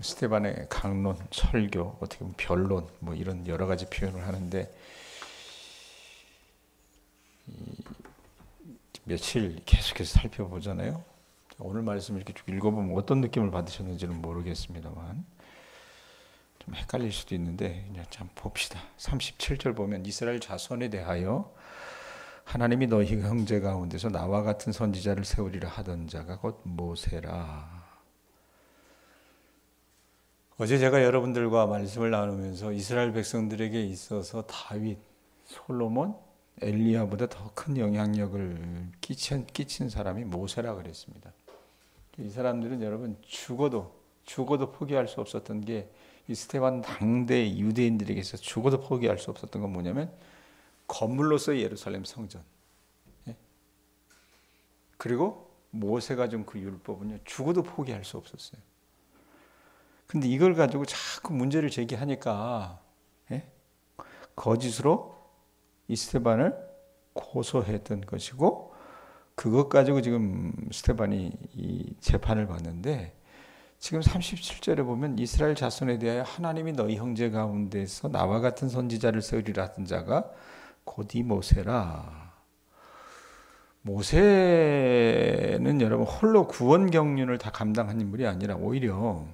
스테반의 강론, 설교, 어떻게 보면 변론, 뭐 이런 여러 가지 표현을 하는데 며칠 계속해서 살펴보잖아요. 오늘 말씀을 이렇게 쭉 읽어보면 어떤 느낌을 받으셨는지는 모르겠습니다만 좀 헷갈릴 수도 있는데 그냥 참 봅시다. 37절 보면 이스라엘 자손에 대하여 하나님이 너희 형제 가운데서 나와 같은 선지자를 세우리라 하던 자가 곧 모세라. 어제 제가 여러분들과 말씀을 나누면서 이스라엘 백성들에게 있어서 다윗, 솔로몬, 엘리야보다 더 큰 영향력을 끼친 사람이 모세라 그랬습니다. 이 사람들은 여러분 죽어도 포기할 수 없었던 게 이 스데반 당대 유대인들에게서 죽어도 포기할 수 없었던 건 뭐냐면 건물로서의 예루살렘 성전. 그리고 모세가 준 그 율법은요 죽어도 포기할 수 없었어요. 근데 이걸 가지고 자꾸 문제를 제기하니까 거짓으로 이 스데반을 고소했던 것이고 그것 가지고 지금 스데반이 이 재판을 받는데 지금 37절에 보면 이스라엘 자손에 대하여 하나님이 너희 형제 가운데서 나와 같은 선지자를 세우리라 하던 자가 곧 이 모세라. 모세는 여러분 홀로 구원 경륜을 다 감당한 인물이 아니라 오히려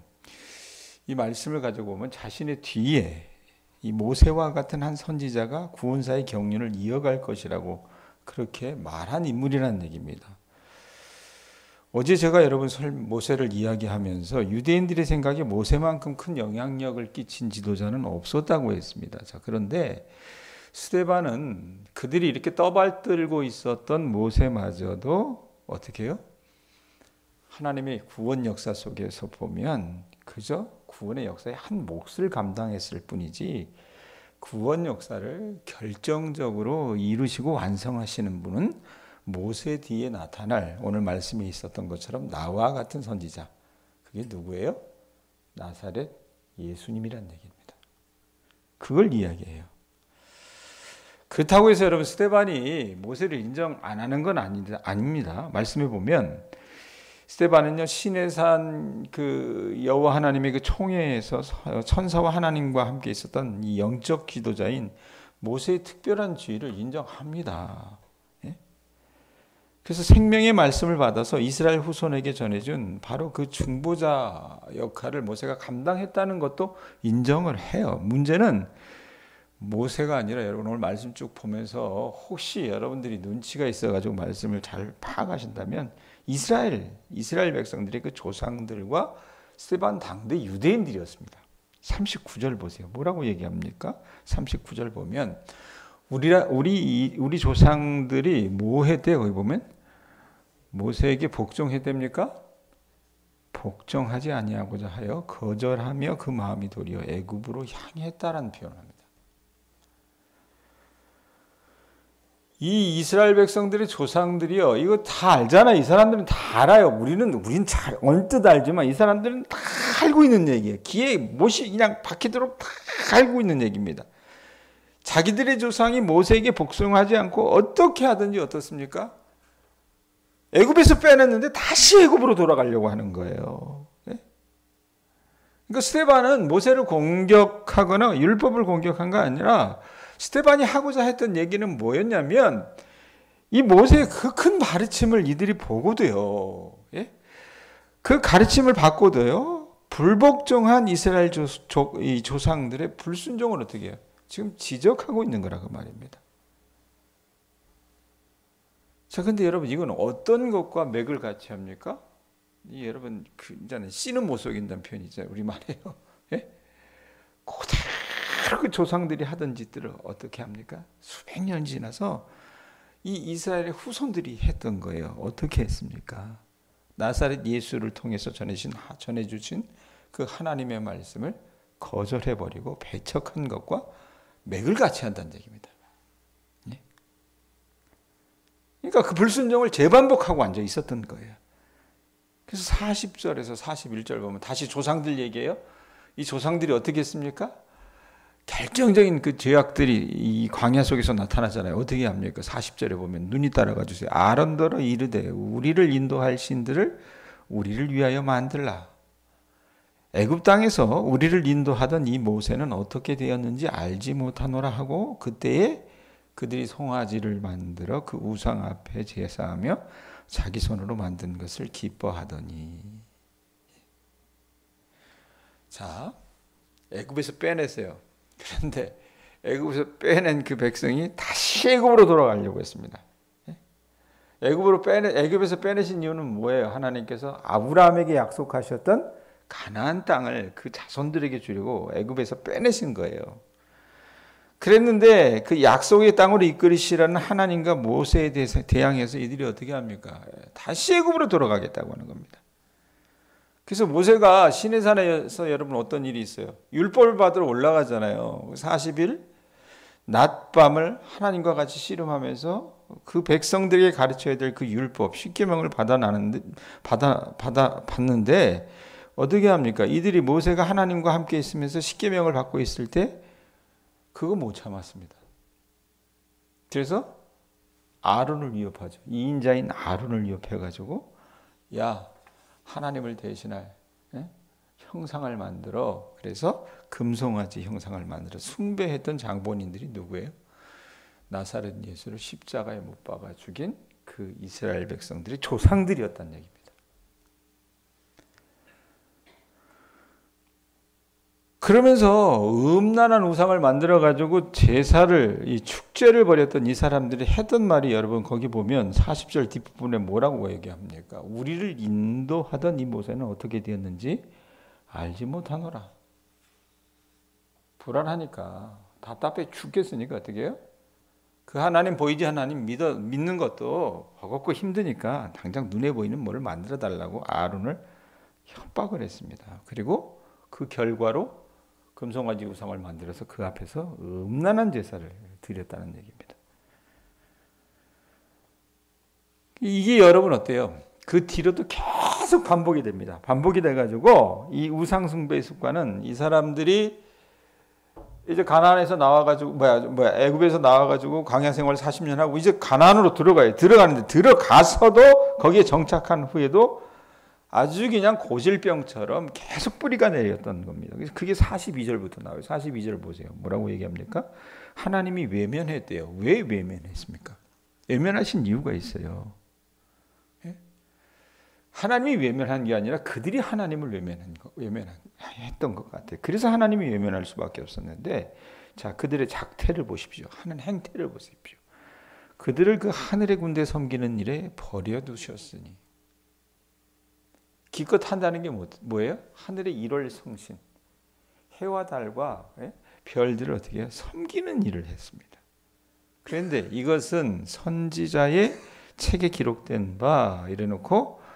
이 말씀을 가지고 보면 자신의 뒤에 이 모세와 같은 한 선지자가 구원사의 경륜을 이어갈 것이라고 그렇게 말한 인물이라는 얘기입니다. 어제 제가 여러분 모세를 이야기하면서 유대인들의 생각에 모세만큼 큰 영향력을 끼친 지도자는 없었다고 했습니다. 자, 그런데 스데반은 그들이 이렇게 떠받들고 있었던 모세마저도 어떻게 해요? 하나님의 구원 역사 속에서 보면 그저 구원의 역사의 한 몫을 감당했을 뿐이지 구원 역사를 결정적으로 이루시고 완성하시는 분은 모세 뒤에 나타날 오늘 말씀에 있었던 것처럼 나와 같은 선지자. 그게 누구예요? 나사렛 예수님이란 얘기입니다. 그걸 이야기해요. 그렇다고 해서 여러분 스데반이 모세를 인정 안 하는 건 아닙니다. 말씀해 보면 스데반은요 시내산 그 여호와 하나님의 그 총회에서 천사와 하나님과 함께 있었던 이 영적 지도자인 모세의 특별한 지위를 인정합니다. 그래서 생명의 말씀을 받아서 이스라엘 후손에게 전해준 바로 그 중보자 역할을 모세가 감당했다는 것도 인정을 해요. 문제는 모세가 아니라 여러분 오늘 말씀 쭉 보면서 혹시 여러분들이 눈치가 있어가지고 말씀을 잘 파악하신다면 이스라엘 백성들의 그 조상들과 스데반 당대 유대인들이었습니다. 39절 보세요. 뭐라고 얘기합니까? 39절 보면 우리 조상들이 뭐 했대요? 거기 보면 모세에게 복종했답니까? 복종하지 아니하고자 하여 거절하며 그 마음이 도리어 애굽으로 향했다라는 표현을 합니다. 이 이스라엘 백성들의 조상들이요, 이거 다 알잖아. 이 사람들은 다 알아요. 우린 잘 언뜻 알지만 이 사람들은 다 알고 있는 얘기예요. 귀에 못이 그냥 박히도록 다 알고 있는 얘기입니다. 자기들의 조상이 모세에게 복종하지 않고 어떻게 하든지 어떻습니까? 애굽에서 빼냈는데 다시 애굽으로 돌아가려고 하는 거예요. 그러니까 스데반은 모세를 공격하거나 율법을 공격한 거 아니라 스데반이 하고자 했던 얘기는 뭐였냐면 이 모세의 그 큰 가르침을 이들이 보고도요. 그 가르침을 받고도요. 불복종한 이스라엘 조상들의 불순종을 어떻게 해요? 지금 지적하고 있는 거라고 말입니다. 자, 근데 여러분 이건 어떤 것과 맥을 같이 합니까? 여러분 이제는 씨는 못 속인다는 표현이 있잖아요. 우리말이에요. 그대로 그 조상들이 하던 짓들을 어떻게 합니까? 수백 년 지나서 이 이스라엘의 후손들이 했던 거예요. 어떻게 했습니까? 나사렛 예수를 통해서 전해주신 그 하나님의 말씀을 거절해버리고 배척한 것과 맥을 같이 한다는 얘기입니다. 그러니까 그 불순종을 재반복하고 앉아 있었던 거예요. 그래서 40절에서 41절 보면 다시 조상들 얘기해요. 이 조상들이 어떻게 했습니까? 결정적인 그 죄악들이 이 광야 속에서 나타나잖아요. 어떻게 합니까? 40절에 보면 눈이 따라가 주세요. 아론더러 이르되 우리를 인도할 신들을 우리를 위하여 만들라. 애굽 땅에서 우리를 인도하던 이 모세는 어떻게 되었는지 알지 못하노라 하고 그때에 그들이 송아지를 만들어 그 우상 앞에 제사하며 자기 손으로 만든 것을 기뻐하더니. 자, 애굽에서 빼냈어요. 그런데 애굽에서 빼낸 그 백성이 다시 애굽으로 돌아가려고 했습니다. 애굽에서 빼내신 이유는 뭐예요? 하나님께서 아브라함에게 약속하셨던 가나안 땅을 그 자손들에게 주려고 애굽에서 빼내신 거예요. 그랬는데 그 약속의 땅으로 이끌으시라는 하나님과 모세에 대항해서 이들이 어떻게 합니까? 다시 애굽으로 돌아가겠다고 하는 겁니다. 그래서 모세가 시내산에서 여러분 어떤 일이 있어요? 율법을 받으러 올라가잖아요. 40일 낮밤을 하나님과 같이 씨름하면서 그 백성들에게 가르쳐야 될 그 율법, 십계명을 받았는데 어떻게 합니까? 이들이 모세가 하나님과 함께 있으면서 십계명을 받고 있을 때 그거 못 참았습니다. 그래서 아론을 위협하죠. 이인자인 아론을 위협해가지고 야, 하나님을 대신할 형상을 만들어. 그래서 금송아지 형상을 만들어 숭배했던 장본인들이 누구예요? 나사렛 예수를 십자가에 못 박아 죽인 그 이스라엘 백성들의 조상들이었다는 얘기입니다. 그러면서 음란한 우상을 만들어 가지고 제사를, 이 축제를 벌였던 이 사람들이 했던 말이 여러분 거기 보면 40절 뒷부분에 뭐라고 얘기합니까? 우리를 인도하던 이 모세는 어떻게 되었는지 알지 못하노라. 불안하니까 답답해 죽겠으니까 어떻게 해요? 그 하나님 보이지 하나님 믿는 것도 버겁고 힘드니까 당장 눈에 보이는 뭐를 만들어 달라고 아론을 협박을 했습니다. 그리고 그 결과로 금송아지 우상을 만들어서 그 앞에서 음란한 제사를 드렸다는 얘기입니다. 이게 여러분 어때요? 그 뒤로도 계속 반복이 됩니다. 반복이 돼가지고 이 우상 숭배의 습관은 이 사람들이 이제 가나안에서 나와가지고 애굽에서 나와가지고 광야 생활 40년 하고 이제 가나안으로 들어가는데 들어가서도 거기에 정착한 후에도 아주 그냥 고질병처럼 계속 뿌리가 내렸던 겁니다. 그래서 그게 42절부터 나와요. 42절 보세요. 뭐라고 얘기합니까? 하나님이 외면했대요. 왜 외면했습니까? 외면하신 이유가 있어요. 하나님이 외면한 게 아니라 그들이 하나님을 외면했던 것 같아요. 그래서 하나님이 외면할 수밖에 없었는데, 자, 그들의 작태를 보십시오. 하는 행태를 보십시오. 그들을 그 하늘의 군대 섬기는 일에 버려두셨으니. 기껏 한다는 게 뭐예요? 하늘의 일월 성신, 해와 달과 별들을 어떻게 해요? 섬기는 일을 했습니다. 그런데 이것은 선지자의 책에 기록된 바 이래놓고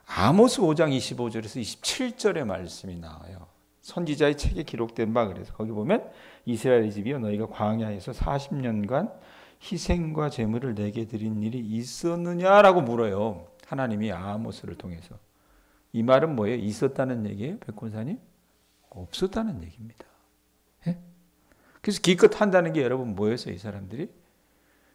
아모스 5장 25절에서 27절의 말씀이 나와요. 선지자의 책에 기록된 바, 그래서 거기 보면 이스라엘 집이여 너희가 광야에서 40년간 희생과 제물을 내게 드린 일이 있었느냐라고 물어요. 하나님이 아모스를 통해서. 이 말은 뭐예요? 있었다는 얘기예요? 백군사님? 없었다는 얘기입니다. 예? 그래서 기껏 한다는 게 여러분 뭐였어요? 이 사람들이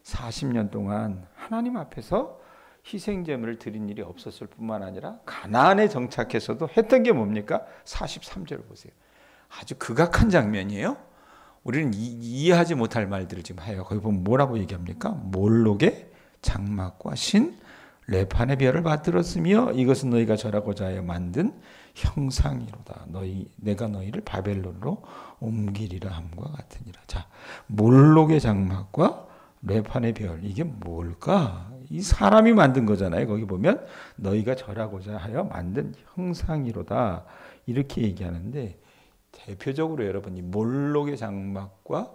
40년 동안 하나님 앞에서 희생제물을 드린 일이 없었을 뿐만 아니라 가나안에 정착해서도 했던 게 뭡니까? 43절 보세요. 아주 극악한 장면이에요. 우리는 이해하지 못할 말들을 지금 해요. 거기 보면 뭐라고 얘기합니까? 몰록의 장막과 신 레판의 별을 받들었으며 이것은 너희가 절하고자 하여 만든 형상이로다. 내가 너희를 바벨론으로 옮기리라 함과 같으니라. 자, 몰록의 장막과 레판의 별, 이게 뭘까? 이 사람이 만든 거잖아요. 거기 보면 너희가 절하고자 하여 만든 형상이로다. 이렇게 얘기하는데 대표적으로 여러분 이 몰록의 장막과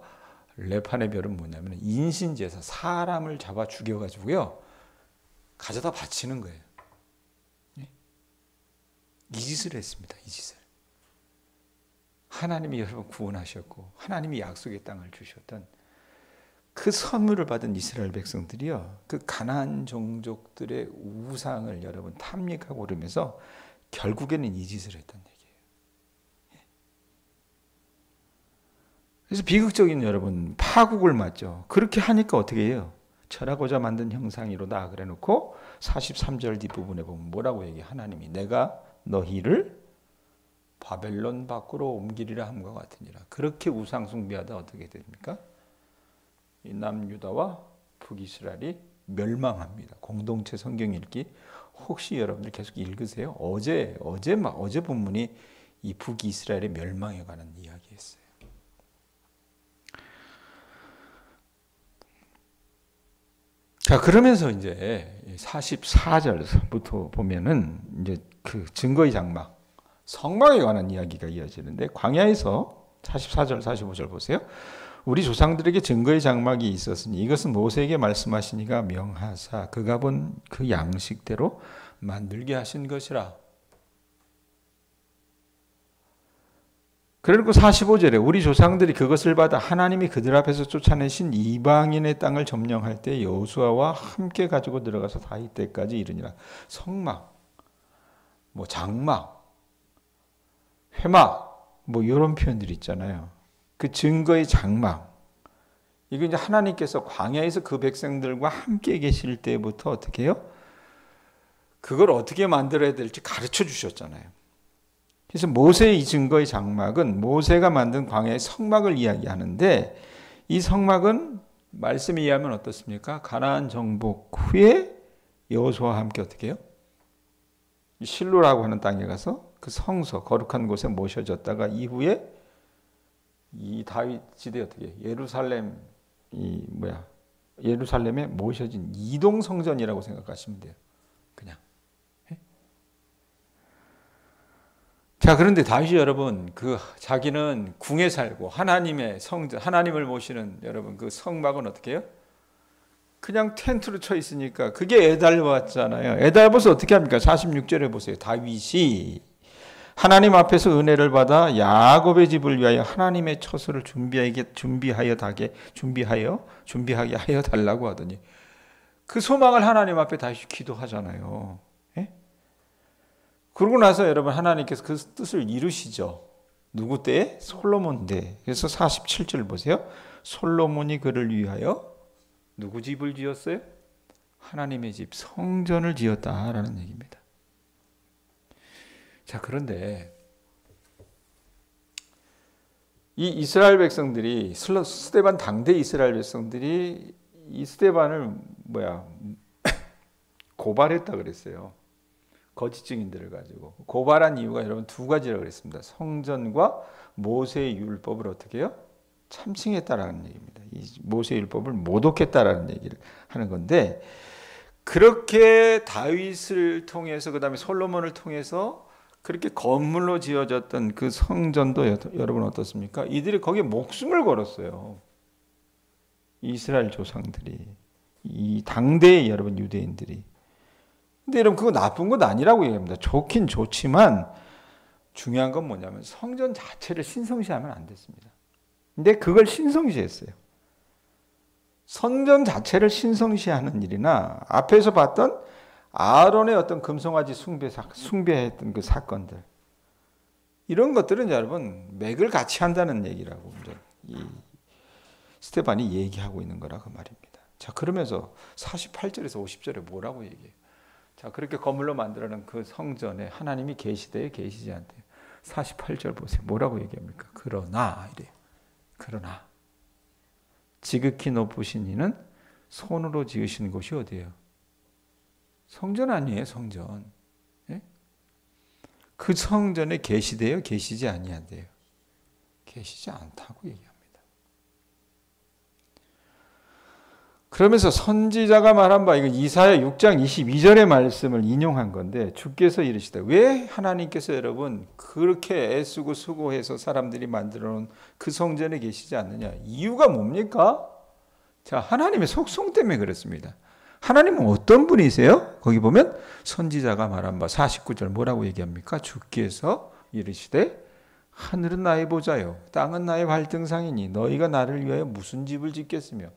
레판의 별은 뭐냐면 인신제사, 사람을 잡아 죽여가지고요. 가져다 바치는 거예요. 이 짓을 했습니다. 이 짓을. 하나님이 여러분 구원하셨고 하나님이 약속의 땅을 주셨던 그 선물을 받은 이스라엘 백성들이요. 그 가나안 종족들의 우상을 여러분 탐닉하고 그러면서 결국에는 이 짓을 했던 얘기예요. 그래서 비극적인 여러분 파국을 맞죠. 그렇게 하니까 어떻게 해요? 절하고자 만든 형상이로다 그래 놓고 43절 뒷부분에 보면 뭐라고 얘기해? 하나님이 내가 너희를 바벨론 밖으로 옮기리라 함과 같으니라. 그렇게 우상 숭배하다 어떻게 됩니까? 이 남유다와 북이스라엘이 멸망합니다. 공동체 성경 읽기 혹시 여러분들 계속 읽으세요? 어제 본문이 이 북이스라엘의 멸망에 관한 이야기였어요. 자, 그러면서 이제 44절부터 보면은 이제 그 증거의 장막, 성막에 관한 이야기가 이어지는데, 광야에서 44절, 45절 보세요. 우리 조상들에게 증거의 장막이 있었으니 이것은 모세에게 말씀하시니가 명하사 그가 본 그 양식대로 만들게 하신 것이라. 그리고 45절에 우리 조상들이 그것을 받아 하나님이 그들 앞에서 쫓아내신 이방인의 땅을 점령할 때 여호수아와 함께 가지고 들어가서 다윗 때까지 이르니라. 성막, 뭐 장막, 회막, 뭐 이런 표현들이 있잖아요. 그 증거의 장막. 이거 이제 하나님께서 광야에서 그 백성들과 함께 계실 때부터 어떻게 해요? 그걸 어떻게 만들어야 될지 가르쳐 주셨잖아요. 그래서 모세의 이 증거의 장막은 모세가 만든 광야의 성막을 이야기하는데, 이 성막은 말씀에 의하면 어떻습니까? 가나안 정복 후에 여호수아와 함께 어떻게 해요? 실로라고 하는 땅에 가서 그 성서 거룩한 곳에 모셔졌다가 이후에 이 다윗 지대 어떻게 예루살렘에 모셔진 이동 성전이라고 생각하시면 돼요. 그냥. 자, 그런데 다윗이 여러분 그 자기는 궁에 살고 하나님의 성전, 하나님을 모시는 여러분 그 성막은 어떻게 해요? 그냥 텐트로 쳐 있으니까 그게 애달봤잖아요. 애달버서 어떻게 합니까? 46절에 보세요. 다윗이 하나님 앞에서 은혜를 받아 야곱의 집을 위하여 하나님의 처소를 준비하게 하여 달라고 하더니 그 소망을 하나님 앞에 다시 기도하잖아요. 예? 그러고 나서 여러분 하나님께서 그 뜻을 이루시죠. 누구 때에? 솔로몬 때. 그래서 47절 보세요. 솔로몬이 그를 위하여 누구 집을 지었어요? 하나님의 집, 성전을 지었다라는 얘기입니다. 자, 그런데 이 이스라엘 백성들이, 스데반 당대 이스라엘 백성들이 이 스데반을 고발했다 그랬어요. 거짓 증인들을 가지고. 고발한 이유가 여러분 두 가지라고 그랬습니다. 성전과 모세의 율법을 어떻게 해요? 참칭했다라는 얘기입니다. 이 모세의 율법을 모독했다라는 얘기를 하는 건데, 그렇게 다윗을 통해서 그다음에 솔로몬을 통해서 그렇게 건물로 지어졌던 그 성전도 여러분 어떻습니까? 이들이 거기에 목숨을 걸었어요. 이스라엘 조상들이, 이 당대의 여러분 유대인들이. 근데 여러분 그거 나쁜 건 아니라고 얘기합니다. 좋긴 좋지만 중요한 건 뭐냐면 성전 자체를 신성시하면 안 됐습니다. 근데 그걸 신성시했어요. 성전 자체를 신성시하는 일이나 앞에서 봤던 아론의 어떤 금송아지 숭배했던 그 사건들, 이런 것들은 여러분 맥을 같이 한다는 얘기라고 이 스데반이 얘기하고 있는 거라고 말입니다. 자, 그러면서 48절에서 50절에 뭐라고 얘기해요? 자, 그렇게 건물로 만들어놓은 그 성전에 하나님이 계시대요, 계시지 않대요? 48절 보세요. 뭐라고 얘기합니까? 그러나 이래요. 그러나 지극히 높으신 이는 손으로 지으신 곳이 어디예요? 성전 아니에요, 성전. 예? 그 성전에 계시대요, 계시지 아니한대요? 계시지 않다고 얘기합니다. 그러면서 선지자가 말한 바, 이거 이사야 6장 22절의 말씀을 인용한 건데, 주께서 이르시되, 왜 하나님께서 여러분 그렇게 애쓰고 수고해서 사람들이 만들어 놓은 그 성전에 계시지 않느냐? 이유가 뭡니까? 자, 하나님의 속성 때문에 그렇습니다. 하나님은 어떤 분이세요? 거기 보면 선지자가 말한 바 49절 뭐라고 얘기합니까? 주께서 이르시되, 하늘은 나의 보좌요 땅은 나의 발등상이니 너희가 나를 위하여 무슨 집을 짓겠으며.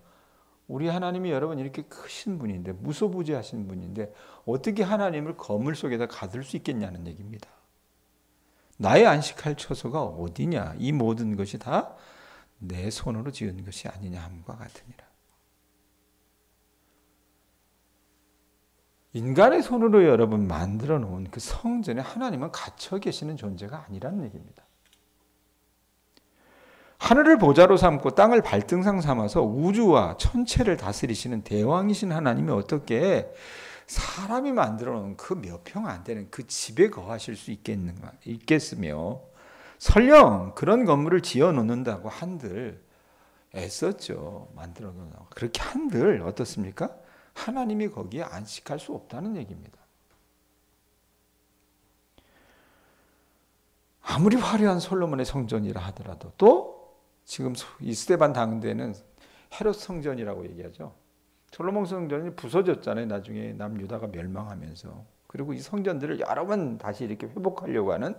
우리 하나님이 여러분 이렇게 크신 분인데, 무소부재하신 분인데 어떻게 하나님을 거물 속에다 가둘 수 있겠냐는 얘기입니다. 나의 안식할 처소가 어디냐? 이 모든 것이 다 내 손으로 지은 것이 아니냐 함과 같으니라. 인간의 손으로 여러분 만들어 놓은 그 성전에 하나님은 갇혀 계시는 존재가 아니라는 얘기입니다. 하늘을 보좌로 삼고 땅을 발등상 삼아서 우주와 천체를 다스리시는 대왕이신 하나님이 어떻게 사람이 만들어 놓은 그 몇 평 안 되는 그 집에 거하실 수 있겠으며, 설령 그런 건물을 지어 놓는다고 한들 애썼죠. 만들어 놓는다고. 그렇게 한들 어떻습니까? 하나님이 거기에 안식할 수 없다는 얘기입니다. 아무리 화려한 솔로몬의 성전이라 하더라도, 또 지금 이 스데반 당대는 헤롯 성전이라고 얘기하죠. 솔로몬 성전이 부서졌잖아요. 나중에 남유다가 멸망하면서. 그리고 이 성전들을 여러 번 다시 이렇게 회복하려고 하는,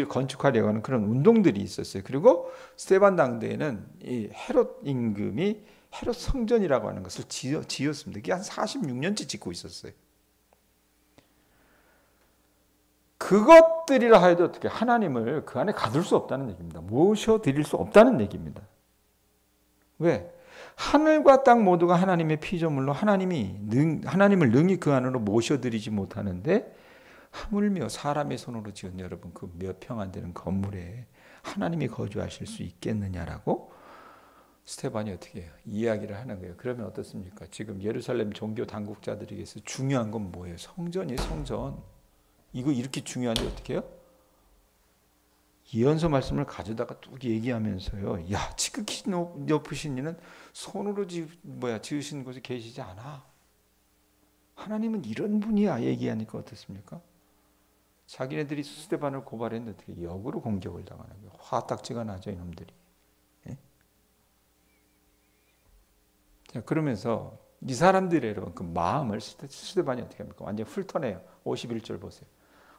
건축하려고 하는 그런 운동들이 있었어요. 그리고 스데반 당대에는 이 헤롯 임금이 헤롯 성전이라고 하는 것을 지었습니다. 이게 한 46년째 짓고 있었어요. 그것들이라 해도 어떻게 하나님을 그 안에 가둘 수 없다는 얘기입니다. 모셔드릴 수 없다는 얘기입니다. 왜? 하늘과 땅 모두가 하나님의 피조물로 하나님을 능히 그 안으로 모셔드리지 못하는데, 하물며 사람의 손으로 지은 여러분 그 몇 평 안 되는 건물에 하나님이 거주하실 수 있겠느냐라고 스데반이 어떻게 해요? 이야기를 하는 거예요. 그러면 어떻습니까? 지금 예루살렘 종교 당국자들에게서 중요한 건 뭐예요? 성전이에요, 성전. 이거 이렇게 중요한데 어떻게 해요? 예언서 말씀을 가져다가 뚝 얘기하면서요. 야, 지극히 높으신 이는 손으로 지으신 곳에 계시지 않아. 하나님은 이런 분이야. 얘기하니까 어떻습니까? 자기네들이 스데반을 고발했는데 어떻게 역으로 공격을 당하는 거예요. 화딱지가 나죠, 이놈들이. 예? 자, 그러면서 이 사람들의 여러분 그 마음을 스데반이 어떻게 합니까? 완전히 훑어내요. 51절 보세요.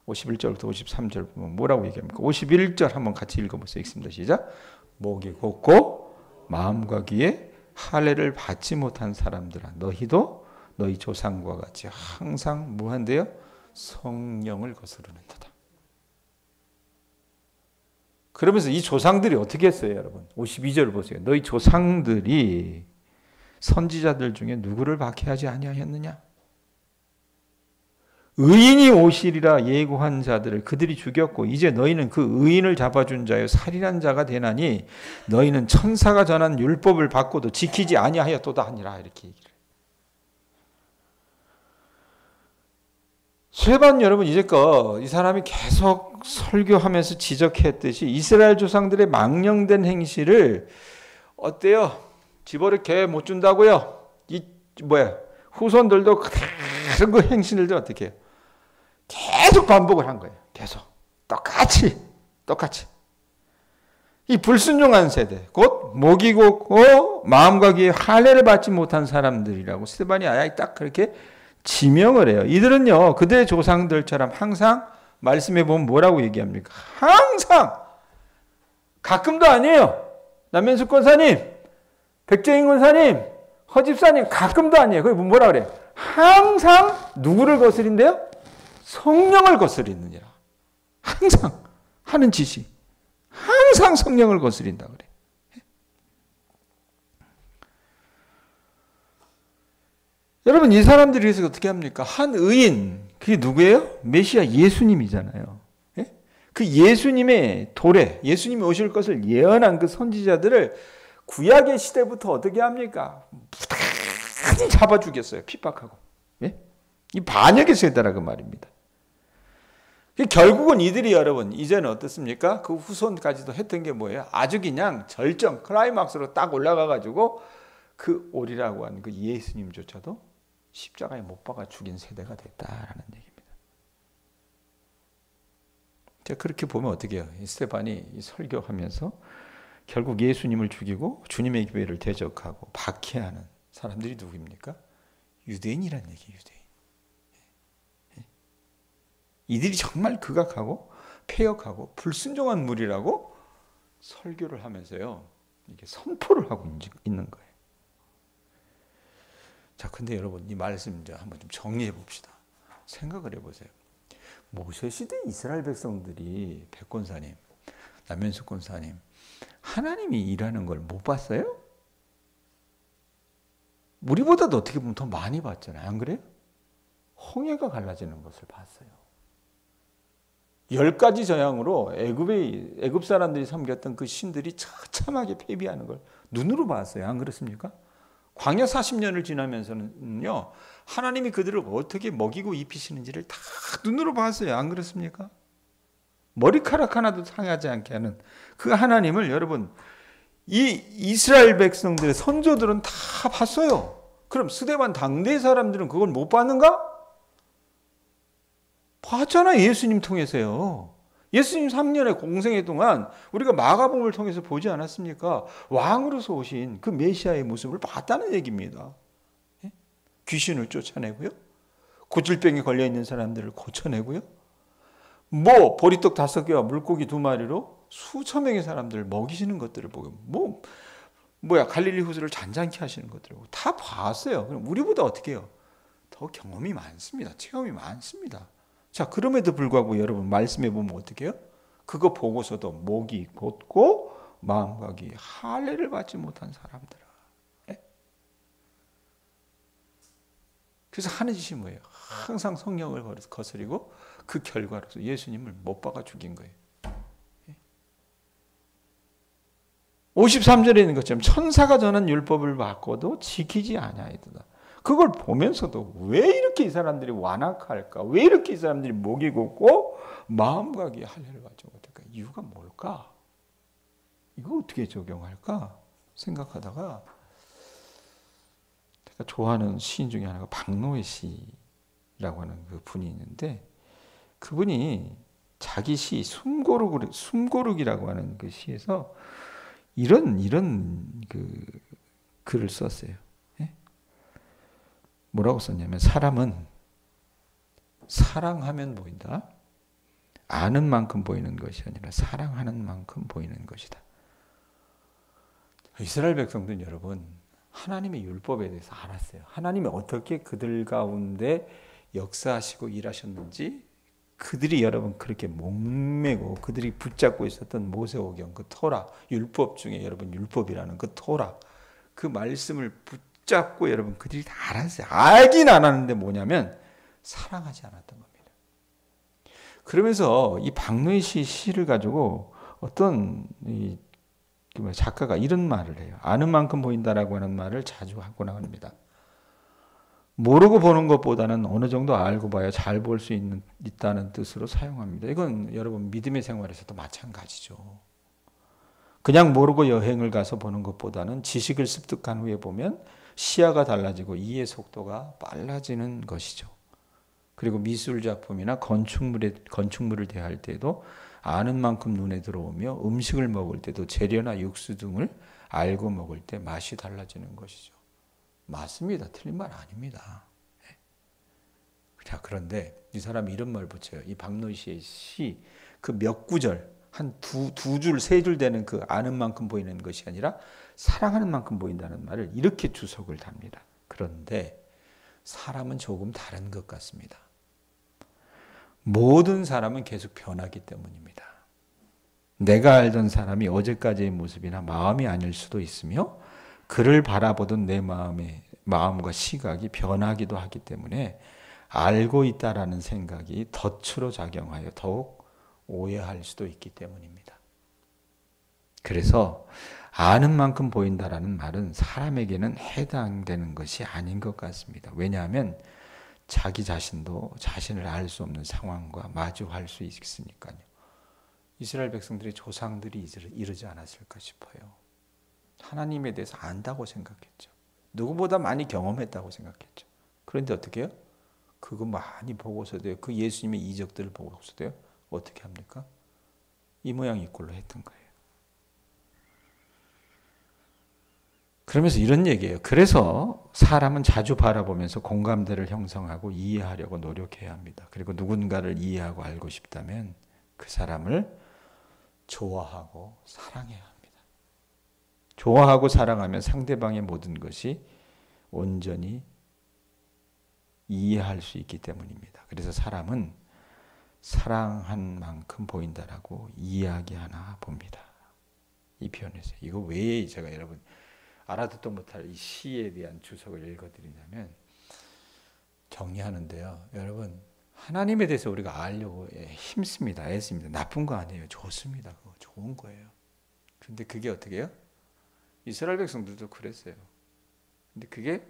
51절부터 53절 보면 뭐라고 얘기합니까? 51절 한번 같이 읽어보세요. 읽습니다. 시작. 목이 곧고 마음과 귀에 할례를 받지 못한 사람들아, 너희도 너희 조상과 같이 항상 뭐한대요? 성령을 거스르는도다. 그러면서 이 조상들이 어떻게 했어요, 여러분? 52절 보세요. 너희 조상들이 선지자들 중에 누구를 박해하지 아니하였느냐? 의인이 오시리라 예고한 자들을 그들이 죽였고, 이제 너희는 그 의인을 잡아준 자여 살인한 자가 되나니 너희는 천사가 전한 율법을 받고도 지키지 아니하였도다 하니라. 이렇게 얘기를. 스데반 여러분, 이제껏 이 사람이 계속 설교하면서 지적했듯이 이스라엘 조상들의 망령된 행실을 어때요? 집어넣게 못 준다고요? 후손들도 그런 그 행실을 어떻게 해요? 계속 반복을 한 거예요. 계속. 똑같이. 이 불순종한 세대, 곧 목이 곧고 마음과 귀에 할례를 받지 못한 사람들이라고 스데반이 아예 딱 그렇게 지명을 해요. 이들은요, 그들의 조상들처럼 항상 말씀해 보면 뭐라고 얘기합니까? 항상! 가끔도 아니에요. 남면숙 권사님, 백재인 권사님, 허집사님, 가끔도 아니에요. 그게 뭐라 그래요? 항상 누구를 거스린대요? 성령을 거스리느니라. 항상 하는 짓이 항상 성령을 거스린다 그래. 여러분, 이 사람들이 그래서 어떻게 합니까? 한 의인, 그게 누구예요? 메시아 예수님이잖아요. 예? 그 예수님의 도래, 예수님이 오실 것을 예언한 그 선지자들을 구약의 시대부터 어떻게 합니까? 부단히 잡아 죽였어요. 핍박하고. 예? 이 반역의 세대라 그 말입니다. 결국은 이들이 여러분 이제는 어떻습니까? 그 후손까지도 했던 게 뭐예요? 아주 그냥 절정 클라이막스로 딱 올라가가지고 그 오리라고 하는 그 예수님조차도 십자가에 못 박아 죽인 세대가 됐다라는 얘기입니다. 자, 그렇게 보면 어떻게 해요? 스데반이 설교하면서 결국 예수님을 죽이고 주님의 교회를 대적하고 박해하는 사람들이 누구입니까? 유대인이라는 얘기예요. 유대인. 이들이 정말 극악하고 폐역하고 불순종한 무리라고 설교를 하면서요, 이게 선포를 하고 있는 거예요. 자, 근데 여러분, 이 말씀 이제 한번 좀 정리해 봅시다. 생각을 해보세요. 모세 시대 이스라엘 백성들이 백권사님, 남면숙 권사님, 하나님이 일하는 걸 못 봤어요? 우리보다도 어떻게 보면 더 많이 봤잖아요. 안 그래요? 홍해가 갈라지는 것을 봤어요. 10가지 재앙으로 애굽 사람들이 섬겼던 그 신들이 처참하게 패배하는 걸 눈으로 봤어요. 안 그렇습니까? 광야 40년을 지나면서는요, 하나님이 그들을 어떻게 먹이고 입히시는지를 다 눈으로 봤어요. 안 그렇습니까? 머리카락 하나도 상하지 않게 하는 그 하나님을 여러분, 이 이스라엘 백성들의 선조들은 다 봤어요. 그럼 스데반 당대 사람들은 그걸 못 봤는가? 봤잖아요. 예수님 통해서요. 예수님 3년의 공생애 동안 우리가 마가복음을 통해서 보지 않았습니까? 왕으로서 오신 그 메시아의 모습을 봤다는 얘기입니다. 귀신을 쫓아내고요. 고질병에 걸려있는 사람들을 고쳐내고요. 보리떡 5개와 물고기 2마리로 수천 명의 사람들을 먹이시는 것들을 보고 갈릴리 호수를 잔잔케 하시는 것들을 보고 다 봤어요. 그럼 우리보다 어떻게 해요? 더 경험이 많습니다. 체험이 많습니다. 자, 그럼에도 불구하고 여러분 말씀해 보면 어떻게 해요? 그거 보고서도 목이 곧고 마음과 귀 할례를 받지 못한 사람들아. 그래서 하는 짓이 뭐예요? 항상 성령을 거스리고 그 결과로서 예수님을 못 박아 죽인 거예요. 53절에 있는 것처럼 천사가 전한 율법을 받고도 지키지 아니하였도다. 그걸 보면서도 왜 이렇게 이 사람들이 완악할까? 왜 이렇게 이 사람들이 목이 곧고 마음과 귀 할례를 받지 못할까? 이유가 뭘까? 이거 어떻게 적용할까? 생각하다가 제가 좋아하는 시인 중에 하나가 박노해 시라고 하는 그 분이 있는데 그분이 자기 시 숨고르기라고 하는 그 시에서 이런 그 글을 썼어요. 뭐라고 썼냐면 사람은 사랑하면 보인다. 아는 만큼 보이는 것이 아니라 사랑하는 만큼 보이는 것이다. 이스라엘 백성들은 여러분 하나님의 율법에 대해서 알았어요. 하나님이 어떻게 그들 가운데 역사하시고 일하셨는지 그들이 여러분 그렇게 목매고 그들이 붙잡고 있었던 모세오경 그 토라 율법 중에 여러분 율법이라는 그 토라 그 말씀을 붙잡고 여러분 그들이 다 알았어요. 알긴 안 하는데 뭐냐면 사랑하지 않았던 겁니다. 그러면서 이 박노해 씨 시를 가지고 어떤 작가가 이런 말을 해요. 아는 만큼 보인다라고 하는 말을 자주 하곤 합니다. 모르고 보는 것보다는 어느 정도 알고 봐야 잘 볼 수 있다는 뜻으로 사용합니다. 이건 여러분 믿음의 생활에서도 마찬가지죠. 그냥 모르고 여행을 가서 보는 것보다는 지식을 습득한 후에 보면 시야가 달라지고 이해 속도가 빨라지는 것이죠. 그리고 미술 작품이나 건축물을 대할 때도 아는 만큼 눈에 들어오며 음식을 먹을 때도 재료나 육수 등을 알고 먹을 때 맛이 달라지는 것이죠. 맞습니다. 틀린 말 아닙니다. 자, 그런데 이 사람이 이런 말 붙여요. 이 박노해 씨의 시, 그 몇 구절, 한 두 줄, 세 줄 되는 그 아는 만큼 보이는 것이 아니라 사랑하는 만큼 보인다는 말을 이렇게 주석을 답니다. 그런데 사람은 조금 다른 것 같습니다. 모든 사람은 계속 변하기 때문입니다. 내가 알던 사람이 어제까지의 모습이나 마음이 아닐 수도 있으며 그를 바라보던 내 마음과 시각이 변하기도 하기 때문에 알고 있다라는 생각이 덫으로 작용하여 더욱 오해할 수도 있기 때문입니다. 그래서 아는 만큼 보인다라는 말은 사람에게는 해당되는 것이 아닌 것 같습니다. 왜냐하면 자기 자신도 자신을 알 수 없는 상황과 마주할 수 있으니까요. 이스라엘 백성들의 조상들이 이러지 않았을까 싶어요. 하나님에 대해서 안다고 생각했죠. 누구보다 많이 경험했다고 생각했죠. 그런데 어떻게 해요? 그거 많이 보고서도요. 그 예수님의 이적들을 보고서도요. 어떻게 합니까? 이 모양 이 꼴로 했던 거예요. 그러면서 이런 얘기예요. 그래서 사람은 자주 바라보면서 공감대를 형성하고 이해하려고 노력해야 합니다. 그리고 누군가를 이해하고 알고 싶다면 그 사람을 좋아하고 사랑해야 합니다. 좋아하고 사랑하면 상대방의 모든 것이 온전히 이해할 수 있기 때문입니다. 그래서 사람은 사랑한 만큼 보인다라고 이야기하나 봅니다. 이 표현에서. 이거 왜 제가 여러분 알아듣도 못할 이 시에 대한 주석을 읽어드리냐면 정리하는데요. 여러분, 하나님에 대해서 우리가 알려고 힘씁니다. 애씁니다. 나쁜 거 아니에요. 좋습니다. 그거 좋은 거예요. 근데 그게 어떻게 해요? 이스라엘 백성들도 그랬어요. 근데 그게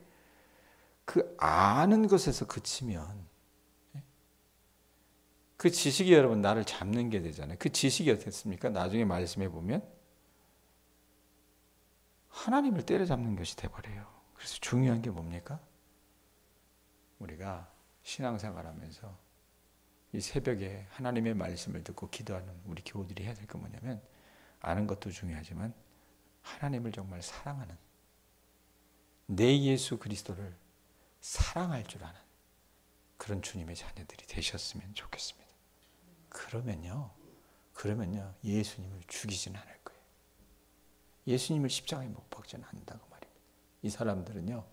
그 아는 것에서 그치면 그 지식이 여러분 나를 잡는 게 되잖아요. 그 지식이 어땠습니까? 나중에 말씀해 보면 하나님을 때려잡는 것이 돼버려요. 그래서 중요한 게 뭡니까? 우리가 신앙생활하면서 이 새벽에 하나님의 말씀을 듣고 기도하는 우리 교우들이 해야 될 건 뭐냐면, 아는 것도 중요하지만 하나님을 정말 사랑하는, 내 예수 그리스도를 사랑할 줄 아는 그런 주님의 자녀들이 되셨으면 좋겠습니다. 그러면요 예수님을 죽이지는 않을 거예요. 예수님을 십자가에 못 박지는 않는다고 말입니다. 이 사람들은요,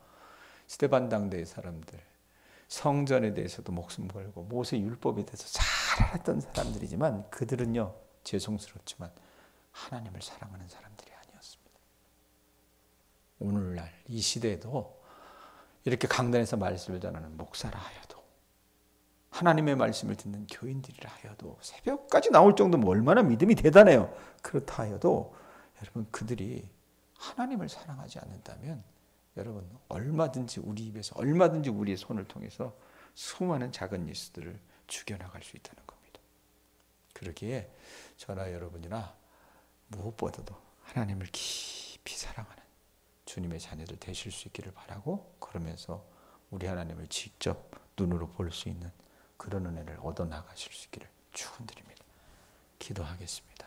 스데반 당대의 사람들, 성전에 대해서도 목숨 걸고 모세 율법에 대해서 잘 알았던 사람들이지만 그들은요, 죄송스럽지만 하나님을 사랑하는 사람들이 아니었습니다. 오늘날 이 시대에도 이렇게 강단에서 말씀을 전하는 목사라 하여도, 하나님의 말씀을 듣는 교인들이라 하여도, 새벽까지 나올 정도면 얼마나 믿음이 대단해요. 그렇다 하여도 여러분, 그들이 하나님을 사랑하지 않는다면 여러분, 얼마든지 우리 입에서, 얼마든지 우리의 손을 통해서 수많은 작은 예수들을 죽여나갈 수 있다는 겁니다. 그러기에 저나 여러분이나 무엇보다도 하나님을 깊이 사랑하는 주님의 자녀들 되실 수 있기를 바라고, 그러면서 우리 하나님을 직접 눈으로 볼 수 있는 그런 은혜를 얻어나가실 수 있기를 축원드립니다. 기도하겠습니다.